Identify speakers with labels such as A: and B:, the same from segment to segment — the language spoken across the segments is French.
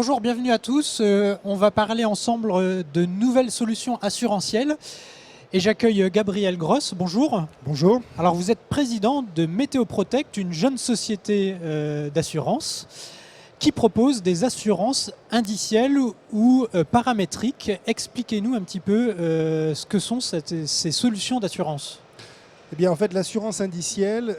A: Bonjour, bienvenue à tous. On va parler ensemble de nouvelles solutions assurantielles. Et j'accueille Gabriel Gross. Bonjour.
B: Bonjour.
A: Alors vous êtes président de Météo Protect, une jeune société d'assurance qui propose des assurances indicielles ou paramétriques. Expliquez-nous un petit peu ce que sont ces solutions d'assurance.
B: Eh bien, en fait, l'assurance indicielle,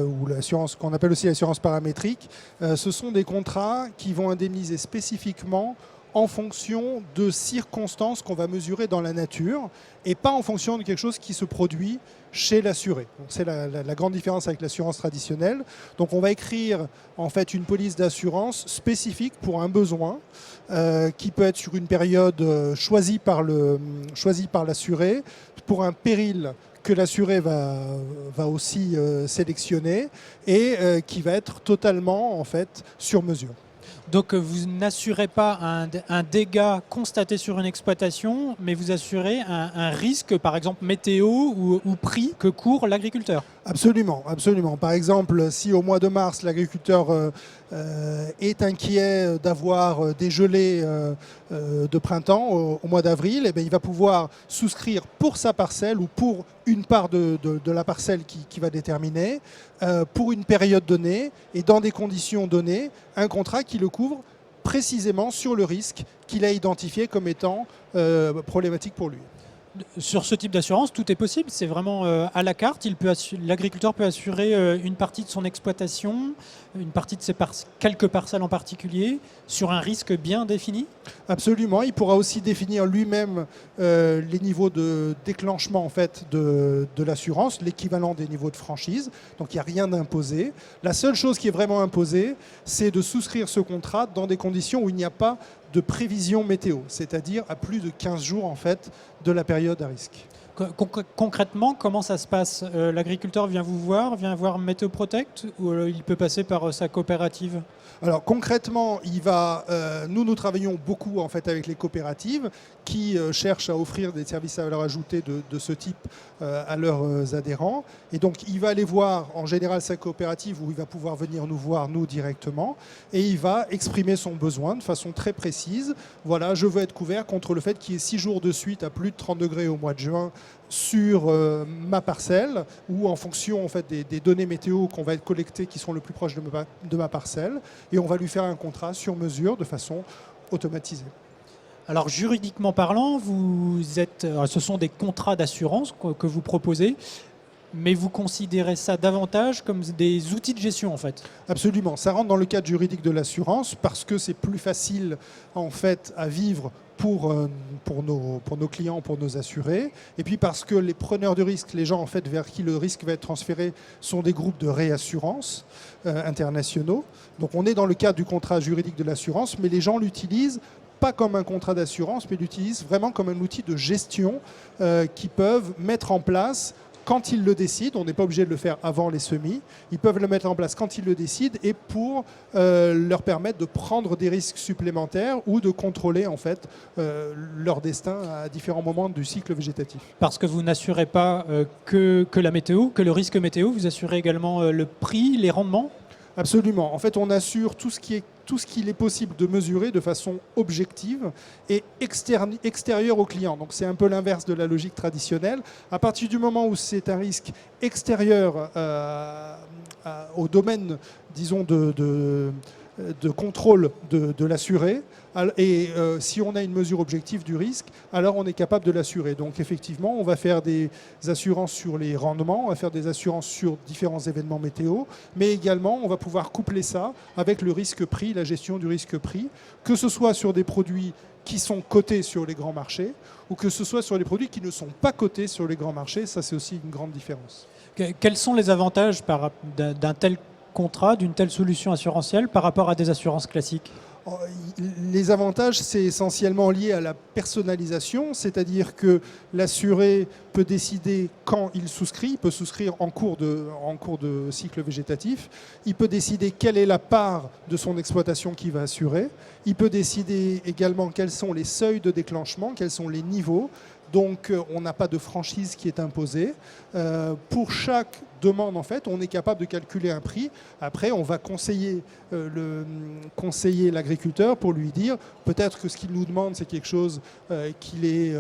B: ou l'assurance qu'on appelle aussi l'assurance paramétrique, ce sont des contrats qui vont indemniser spécifiquement en fonction de circonstances qu'on va mesurer dans la nature et pas en fonction de quelque chose qui se produit chez l'assuré. C'est la grande différence avec l'assurance traditionnelle. Donc on va écrire en fait une police d'assurance spécifique pour un besoin qui peut être sur une période choisie par l'assuré, pour un péril que l'assuré va aussi sélectionner et qui va être totalement en fait sur mesure.
A: Donc vous n'assurez pas un dégât constaté sur une exploitation, mais vous assurez un risque, par exemple météo ou prix que court l'agriculteur.
B: Absolument, absolument. Par exemple, si au mois de mars, l'agriculteur est inquiet d'avoir des gelées de printemps au mois d'avril, eh bien, il va pouvoir souscrire pour sa parcelle ou pour une part de la parcelle qui va déterminer, pour une période donnée et dans des conditions données, un contrat qui le couvre précisément sur le risque qu'il a identifié comme étant problématique pour lui.
A: Sur ce type d'assurance, tout est possible, c'est vraiment à la carte. L'agriculteur peut assurer une partie de son exploitation, une partie de quelques parcelles en particulier, sur un risque bien défini.
B: Absolument, il pourra aussi définir lui-même les niveaux de déclenchement en fait, de l'assurance, l'équivalent des niveaux de franchise. Donc il n'y a rien d'imposé. La seule chose qui est vraiment imposée, c'est de souscrire ce contrat dans des conditions où il n'y a pas de prévision météo, c'est-à-dire à plus de 15 jours en fait, de la période à risque.
A: Concrètement, comment ça se passe? L'agriculteur vient vous voir, vient voir Météo Protect, ou il peut passer par sa coopérative?
B: Alors concrètement, nous travaillons beaucoup en fait avec les coopératives qui cherchent à offrir des services à valeur ajoutée de ce type à leurs adhérents. Et donc il va aller voir en général sa coopérative où il va pouvoir venir nous voir nous directement et il va exprimer son besoin de façon très précise. Voilà, je veux être couvert contre le fait qu'il y ait 6 jours de suite à plus de 30 degrés au mois de juin sur ma parcelle ou en fonction en fait, des données météo qu'on va être collectées qui sont le plus proches de ma parcelle et on va lui faire un contrat sur mesure de façon automatisée.
A: Alors juridiquement parlant, ce sont des contrats d'assurance que vous proposez, mais vous considérez ça davantage comme des outils de gestion en fait?
B: Absolument, ça rentre dans le cadre juridique de l'assurance parce que c'est plus facile en fait à vivre pour nos clients, pour nos assurés, et puis parce que les preneurs de risque, les gens en fait vers qui le risque va être transféré, sont des groupes de réassurance internationaux. Donc on est dans le cadre du contrat juridique de l'assurance, mais les gens l'utilisent pas comme un contrat d'assurance, mais l'utilisent vraiment comme un outil de gestion qu'ils peuvent mettre en place quand ils le décident. On n'est pas obligé de le faire avant les semis. Ils peuvent le mettre en place quand ils le décident et pour leur permettre de prendre des risques supplémentaires ou de contrôler en fait, leur destin à différents moments du cycle végétatif.
A: Parce que vous n'assurez pas que la météo, que le risque météo, vous assurez également le prix, les rendements?
B: Absolument. En fait, on assure tout ce qu'il est possible de mesurer de façon objective et extérieure au client. Donc c'est un peu l'inverse de la logique traditionnelle. À partir du moment où c'est un risque extérieur au domaine, disons, de contrôle de l'assuré, et si on a une mesure objective du risque, alors on est capable de l'assurer. Donc effectivement, on va faire des assurances sur les rendements, on va faire des assurances sur différents événements météo, mais également on va pouvoir coupler ça avec le risque-prix, la gestion du risque-prix, que ce soit sur des produits qui sont cotés sur les grands marchés ou que ce soit sur les produits qui ne sont pas cotés sur les grands marchés. Ça, c'est aussi une grande différence.
A: Quels sont les avantages d'un tel contrat, d'une telle solution assurantielle par rapport à des assurances classiques?
B: Les avantages, c'est essentiellement lié à la personnalisation, c'est-à-dire que l'assuré peut décider quand il souscrit, il peut souscrire en cours de cycle végétatif, il peut décider quelle est la part de son exploitation qu'il va assurer, il peut décider également quels sont les seuils de déclenchement, quels sont les niveaux, Donc on n'a pas de franchise qui est imposée. Pour chaque demande, en fait, on est capable de calculer un prix. Après, on va conseiller l'agriculteur pour lui dire peut-être que ce qu'il nous demande, c'est quelque chose qu'il est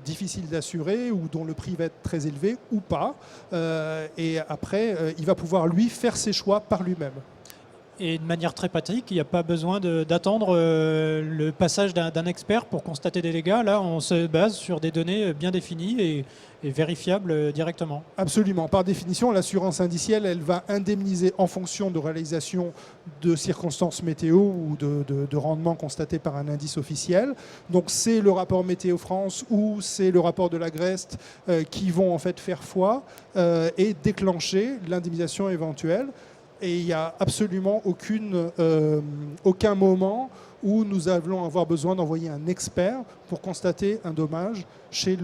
B: difficile d'assurer ou dont le prix va être très élevé ou pas. Et après, il va pouvoir, lui, faire ses choix par lui-même.
A: Et de manière très pratique, il n'y a pas besoin d'attendre le passage d'un expert pour constater des dégâts. Là, on se base sur des données bien définies et vérifiables directement.
B: Absolument. Par définition, l'assurance indicielle, elle va indemniser en fonction de réalisation de circonstances météo ou de rendements constatés par un indice officiel. Donc c'est le rapport Météo France ou c'est le rapport de l'Agreste qui vont en fait faire foi et déclencher l'indemnisation éventuelle. Et il n'y a absolument aucun moment où nous allons avoir besoin d'envoyer un expert pour constater un dommage chez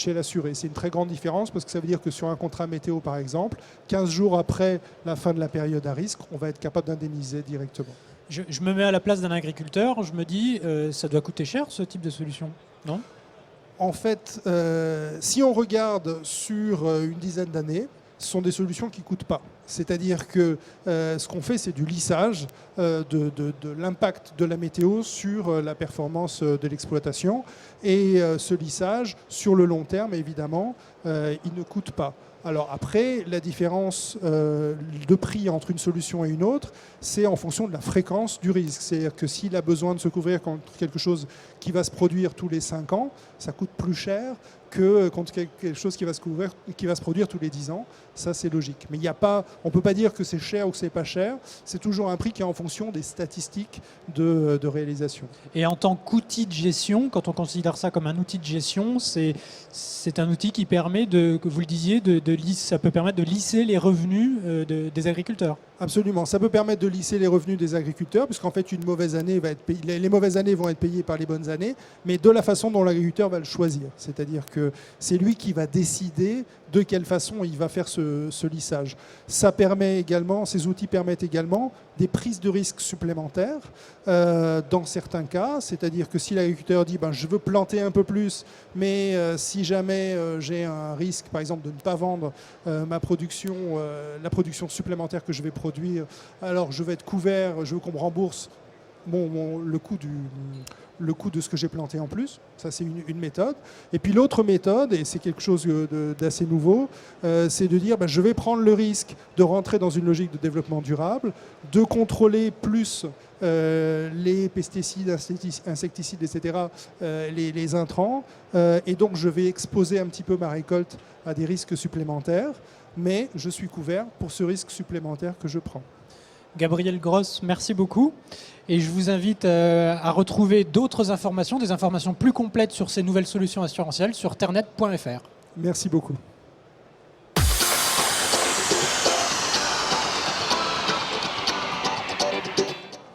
B: l'assuré. C'est une très grande différence parce que ça veut dire que sur un contrat météo, par exemple, 15 jours après la fin de la période à risque, on va être capable d'indemniser directement.
A: Je me mets à la place d'un agriculteur, je me dis, ça doit coûter cher ce type de solution, non ?
B: En fait, si on regarde sur une dizaine d'années, ce sont des solutions qui ne coûtent pas. C'est-à-dire que ce qu'on fait, c'est du lissage de l'impact de la météo sur la performance de l'exploitation. Et ce lissage, sur le long terme, évidemment, il ne coûte pas. Alors après, la différence de prix entre une solution et une autre, c'est en fonction de la fréquence du risque. C'est-à-dire que s'il a besoin de se couvrir contre quelque chose qui va se produire tous les 5 ans, ça coûte plus cher que contre quelque chose qui va se produire tous les 10 ans. Ça, c'est logique. Mais on ne peut pas dire que c'est cher ou que c'est pas cher. C'est toujours un prix qui est en fonction des statistiques de réalisation.
A: Et en tant qu'outil de gestion, quand on considère ça comme un outil de gestion, c'est un outil qui permet, que vous le disiez, ça peut permettre de lisser les revenus des agriculteurs.
B: Absolument. Ça peut permettre de lisser les revenus des agriculteurs, puisqu'en fait, une mauvaise année va être payée, les mauvaises années vont être payées par les bonnes années, mais de la façon dont l'agriculteur va le choisir. C'est-à-dire que c'est lui qui va décider de quelle façon il va faire ce lissage. Ces outils permettent également des prises de risques supplémentaires dans certains cas, c'est-à-dire que si l'agriculteur dit je veux planter un peu plus, mais si jamais j'ai un risque, par exemple, de ne pas vendre la production supplémentaire que je vais produire, alors je vais être couvert, je veux qu'on me rembourse le coût de ce que j'ai planté en plus. Ça, c'est une méthode. Et puis l'autre méthode, et c'est quelque chose d'assez nouveau, c'est de dire je vais prendre le risque de rentrer dans une logique de développement durable, de contrôler plus les pesticides, insecticides, etc., les intrants, et donc je vais exposer un petit peu ma récolte à des risques supplémentaires, mais je suis couvert pour ce risque supplémentaire que je prends.
A: Gabriel Gross, merci beaucoup. Et je vous invite à retrouver d'autres informations, des informations plus complètes sur ces nouvelles solutions assurantielles sur ternet.fr.
B: Merci beaucoup.